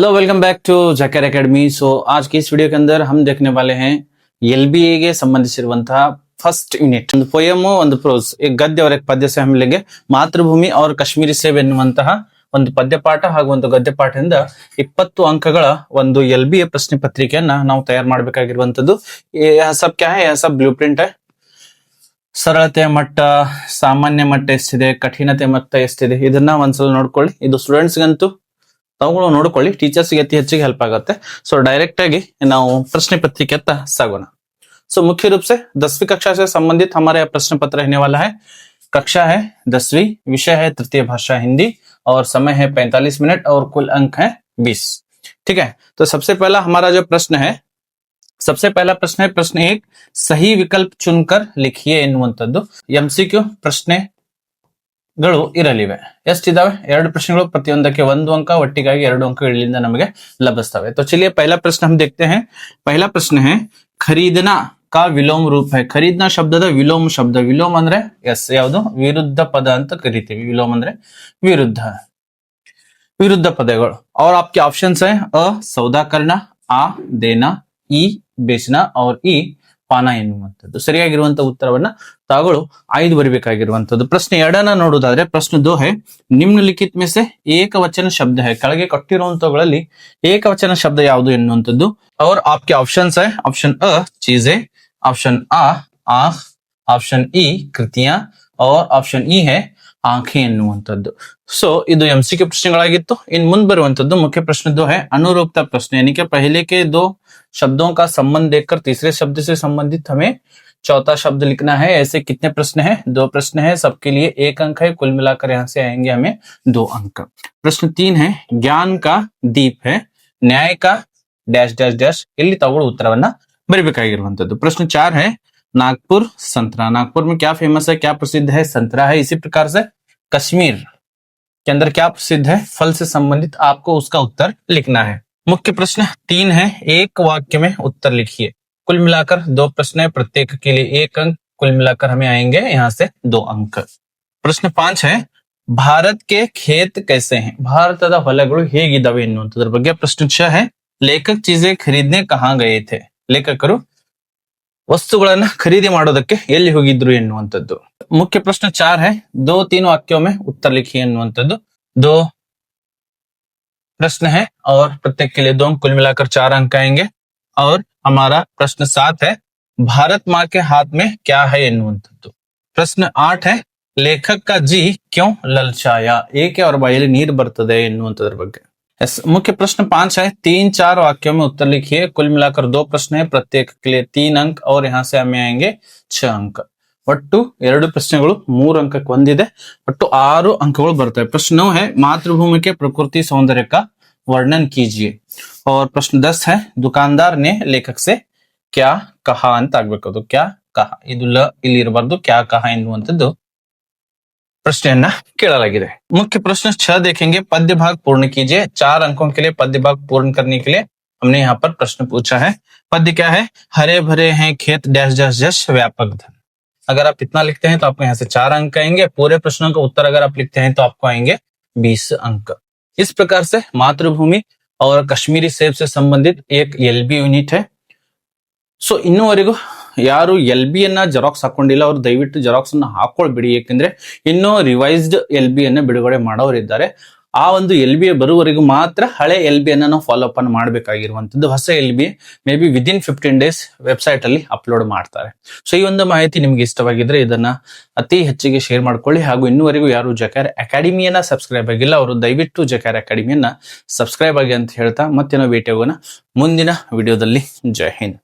Hello welcome back to Jaikar academy. आज की इस वीडियो के अंदर हम देखने वाले हैं LBA ಗೆ ಸಂಬಂಧಿಸಿರುವಂತಹ ಫಸ್ಟ್ ಯೂನಿಟ್ ಒಂದು ಪೋಯಮ್ ಒಂದು ಪ್ರೋಸ್ एक ಗದ್ಯ और एक ಪದ್ಯ से हम लेंगे ಮಾತೃಭೂಮಿ और ಕಶ್ಮೀರಿ ಸೇವ್ ಎನ್ನುವಂತಹ ಒಂದು ಪದ್ಯಪಾಠ ಹಾಗೂ ಒಂದು ಗದ್ಯಪಾಠದಿಂದ 20 ಅಂಕಗಳ ಒಂದು LBA ಪ್ರಶ್ನೆ ಪತ್ರಿಕೆಯನ್ನ ನಾವು ತಯಾರು ಮಾಡಬೇಕಾಗಿರುವಂತದ್ದು। सब क्या है, सब ಬ್ಲೂಪ್ರಿಂಟ್ है। ಸರಳತೆಯ ಮಟ್ಟ, ಸಾಮಾನ್ಯ ಮಟ್ಟ ಎಷ್ಟಿದೆ, ಕಠಿಣತೆ ಮಟ್ಟ ಎಷ್ಟಿದೆ ಇದನ್ನ ಒಂದ್ಸಲ ನೋಡ್ಕೊಳ್ಳಿ। ಇದು ಸ್ಟೂಡೆಂಟ್ಸ್ ಗಂತೂ ತಾವುಗಳು ನೋಡ್ಕೊಳ್ಳಿ, ಟೀಚರ್ಸ್ ಗೆ ಅತಿ ಹೆಚ್ಚಿಗೆ ಹೆಲ್ಪ್ ಆಗುತ್ತೆ। सो डायरेक्ट आगे ನಾವು प्रश्न पत्रिके अत्ता सागोना। सो मुख्य रूप से 10वीं कक्षा से संबंधित हमारा प्रश्न पत्र रहने वाला है। कक्षा है 10वीं, विषय है तृतीय भाषा हिंदी और समय है 45 मिनट और कुल अंक है 20। ठीक है, तो सबसे पहला हमारा जो प्रश्न है, सबसे पहला प्रश्न है प्रश्न 1, सही विकल्प चुनकर लिखिए ಎನ್ನುವಂತದ್ದು। MCQ ಪ್ರಶ್ನೆಗಳು ಇರಲಿವೆ। ಎಷ್ಟಿದಾವೆ? 2 ಪ್ರಶ್ನೆಗಳು, ಪ್ರತಿಯೊಂದಕ್ಕೆ 1 अंक, ಒಟ್ಟಿಗಾಗಿ 2 अंक ಇಲ್ಲಿಂದ ನಮಗೆ ಲಭಿಸ್ತವೆ। तो चलिए पहला प्रश्न हम देखते हैं। पहला प्रश्न है खरीदना का विलोम रूप है। खरीदना ಶಬ್ದದ ವಿಲೋಮ ಶಬ್ದ, ವಿಲೋಮ ಅಂದ್ರೆ ಎಸ್ ಯಾವುದು? ವಿರುದ್ಧ ಪದ ಅಂತ ಕರಿತೀವಿ। ವಿಲೋಮ ಅಂದ್ರೆ ವಿರುದ್ಧ, ವಿರುದ್ಧ ಪದಗಳು। और आपके ऑप्शंस है अ सौदा करना, आ देना, ई बेचना और ई ಪಾನ ಎನ್ನುವಂಥದ್ದು। ಸರಿಯಾಗಿರುವಂತ ಉತ್ತರವನ್ನ ತಾವುಗಳು 5 ಬರಬೇಕಾಗಿರುವಂತದ್ದು। ಪ್ರಶ್ನೆ 2 ನೋಡುವುದಾದ್ರೆ ಪ್ರಶ್ನೆ 2 है निम्नलिखित में से ಏಕವಚನ ಶಬ್ದ है। ಕೆಳಗೆ ಕೊಟ್ಟಿರುವಂತವುಗಳಲ್ಲಿ ಏಕವಚನ ಶಬ್ದ ಯಾವುದು ಎನ್ನುವಂಥದ್ದು। और आपके ऑप्शंस है ऑप्शन अ चीजें, ऑप्शन आ आंख, ऑप्शन ई कृतियां और ऑप्शन ई है आंखें ಎನ್ನುವಂಥದ್ದು। सो ಇದು MCQ ಪ್ರಶ್ನೆಗಳಾಗಿತ್ತು। ಇನ್ನು ಮುಂದೆ ಬರುವಂತದ್ದು ಮುಖ್ಯ ಪ್ರಶ್ನೆ 2 है अनुरूपता प्रश्न, यानी कि पहले के 2 शब्दों का संबंध देखकर तीसरे शब्द से संबंधित हमें चौथा शब्द लिखना है। ऐसे कितने प्रश्न हैं? 2 प्रश्न है, सबके लिए 1 अंक है। कुल मिलाकर यहाँ से आएंगे हमें 2 अंक। प्रश्न 3 है ज्ञान का दीप है, न्याय का डैश डैश डैश, ಇಲ್ಲಿ ತಗೊಳ್ಳು ಉತ್ತರವನ್ನ ಬರಬೇಕಾಗಿರುವಂತದ್ದು। प्रश्न 4 है नागपुर संतरा। नागपुर में क्या फेमस है, क्या प्रसिद्ध है? संतरा है। इसी प्रकार से कश्मीर के अंदर क्या प्रसिद्ध है? फल से संबंधित आपको उसका उत्तर लिखना है। मुख्य प्रश्न 3 है एक वाक्य में उत्तर लिखिए। कुल मिलाकर 2 प्रश्न है, प्रत्येक के लिए 1 अंक। कुल मिलाकर हमें आएंगे यहाँ से 2 अंक। प्रश्न 5 है भारत के खेत कैसे हैं। ಭಾರತದ ಹೊಲಗಳು ಹೇಗಿದ್ದಾವೆ ಎನ್ನುವಂತದ್ರ ಬಗ್ಗೆ। प्रश्न 6 है लेखक चीजें खरीदने कहाँ गए थे। ಲೇಖಕರು ವಸ್ತುಗಳನ್ನ ಖರೀದಿ ಮಾಡೋದಕ್ಕೆ ಎಲ್ಲಿ ಹೋಗಿದ್ರು ಎನ್ನುವಂತದ್ದು। मुख्य प्रश्न 4 है 2-3 वाक्यों में उत्तर लिखिए ಎನ್ನುವಂತದ್ದು। 2 प्रश्न है और प्रत्येक के लिए 2 अंक, कुल मिलाकर 4 अंक आएंगे। और हमारा प्रश्न 7 है भारत माँ के हाथ में क्या है ಎನ್ನುವಂತದ್ದು। प्रश्न 8 है लेखक का जी क्यों ललचाया, ಏಕೆ ಅವರ ಬಾಯಲ್ಲಿ ನೀರು ಬರ್ತದೆ ಎನ್ನುವಂತದ್ರ ಬಗ್ಗೆ। मुख्य प्रश्न 5 है 3-4 वाक्यों में उत्तर लिखिए। कुल मिलाकर 2 प्रश्न है, प्रत्येक के लिए 3 अंक और यहाँ से हमें आएंगे 6 अंक। ಒಟ್ಟು 2 ಪ್ರಶ್ನೆಗಳು 3 अंकಕ್ಕೆ ಒಂದಿದೆ, ಒಟ್ಟು 6 अंकಗಳು ಬರ್ತವೆ। प्रश्न 9 है मातृभूमि के प्रकृति सौंदर्य का वर्णन कीजिए। और प्रश्न 10 है दुकानदार ने लेखक से क्या कहा ಅಂತ ಆಗ್ಬೇಕು। ಅದು क्या कहा, ಇದು ಲ ಇಲ್ಲಿ ಇರಬಾರ್ದು, क्या कहा ಎನ್ನುವಂತದ್ದು प्रश्न केಳಲಾಗಿದೆ। मुख्य प्रश्न 6 देखेंगे पद्य भाग पूर्ण कीजिए। 4 अंकों के लिए पद्य भाग पूर्ण करने के लिए हमने यहाँ पर प्रश्न पूछा है। पद्य क्या है? हरे भरे हैं खेत डैश डैश डैश व्यापक धन। अगर आप इतना लिखते हैं तो आपको यहाँ से 4 अंक आएंगे। पूरे प्रश्नों का उत्तर अगर आप लिखते हैं तो आपको आएंगे 20 अंक। इस प्रकार से मातृभूमि और कश्मीरी सेब से संबंधित एक LB यूनिट है। सो ಇನ್ನುವರೆಗೂ ಯಾರು LB ಅನ್ನ ಜೆರಾಕ್ಸ್ ಹಾಕೊಂಡಿಲ್ಲ ಅವರು ದಯವಿಟ್ಟು ಜೆರಾಕ್ಸ್ ಅನ್ನ ಹಾಕೊಳ್ಬಿಡಿ, ಯಾಕಂದ್ರೆ ಇನ್ನೂ ರಿವೈಸ್ಡ್ LB ಅನ್ನ ಬಿಡುಗಡೆ ಮಾಡೋರಿದ್ದಾರೆ। ಆ ಒಂದು LB ಬರುವವರೆಗೂ ಮಾತ್ರ ಹಳೆ LB ಅನ್ನ ನಾವು ಫಾಲೋ ಅಪ್ ಮಾಡಬೇಕಾಗಿರುವಂತದ್ದು। ಹೊಸ LB may be within 15 days website ಅಲ್ಲಿ ಅಪ್ಲೋಡ್ ಮಾಡ್ತಾರೆ। ಸೊ ಈ ಒಂದು ಮಾಹಿತಿ ನಿಮ್ಗೆ ಇಷ್ಟವಾಗಿದ್ರೆ ಇದನ್ನ ಅತಿ ಹೆಚ್ಚಿಗೆ ಶೇರ್ ಮಾಡ್ಕೊಳ್ಳಿ। ಹಾಗೂ ಇನ್ನುವರೆಗೂ ಯಾರು ಜಕಾರ ಅಕಾಡೆಮಿಯನ್ನ ಸಬ್ಸ್ಕ್ರೈಬ್ ಆಗಿಲ್ಲ ಅವರು ದಯವಿಟ್ಟು ಜಕಾರ ಅಕಾಡೆಮಿಯನ್ನ ಸಬ್ಸ್ಕ್ರೈಬ್ ಆಗಿ ಅಂತ ಹೇಳ್ತಾ ಮತ್ತೆ ನಾವು ಭೇಟಿ ಆಗೋಣ ಮುಂದಿನ ವಿಡಿಯೋದಲ್ಲಿ। ಜೈ ಹಿಂದ್।